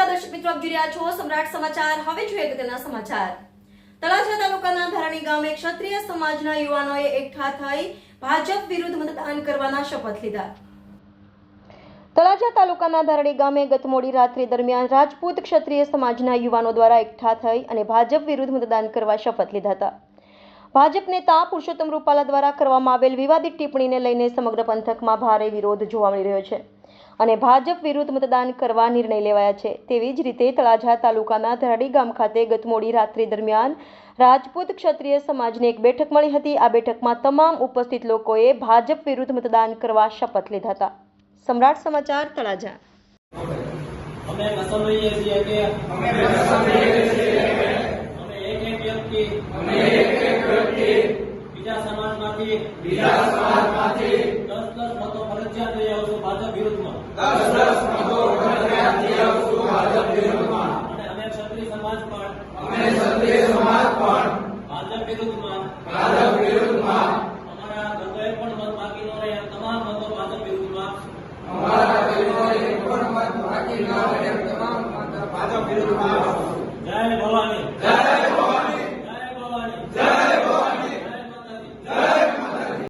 નમસ્કાર દર્શક મિત્રો, આપ જોઈ રહ્યા છો સમ્રાટ સમાચાર। હવે જોઈએ અગત્યના સમાચાર। તળાજા તાલુકાના ધારાણી ગામે ક્ષત્રિય સમાજના યુવાનોએ એકઠા થઈ ભાજપ વિરુદ્ધ મતદાન કરવાના શપથ લીધા। તળાજા તાલુકાના ધારાણી ગામે ગત મોડી રાત્રિ દરમિયાન રાજપૂત ક્ષત્રિય સમાજના યુવાનો દ્વારા એકઠા થઈ અને ભાજપ વિરુદ્ધ મતદાન કરવા શપથ લીધા હતા। ભાજપ નેતા પુરુષોત્તમ રૂપાલા દ્વારા કરવામાં આવેલ વિવાદિત ટિપ્પણીને લઈને સમગ્ર પંથકમાં ભારે વિરોધ જોવા મળી રહ્યો છે અને ભાજપ વિરુદ્ધ મતદાન કરવા નિર્ણય લેવાયા છે। તેવી જ રીતે તળાજા તાલુકાના ધારાડી ગામ ખાતે ગત મોડી રાત્રિ દરમિયાન રાજપૂત ક્ષત્રિય સમાજની એક બેઠક મળી હતી। આ બેઠકમાં તમામ ઉપસ્થિત લોકોએ ભાજપ વિરુદ્ધ મતદાન કરવા શપથ લીધા હતા। સમ્રાટ સમાચાર તળાજા। બીજા સમાજમાંથી 10 મતો ફરજિયાત લઈ આવશું ભાજપ વિરુદ્ધમાં। અને અમે ક્ષત્રિય સમાજ પણ ભાજપ વિરુદ્ધમાં અમારા ગંગાએ પણ મત બાકી ન રહ્યા તમામ મતો ભાજપ વિરુદ્ધમાં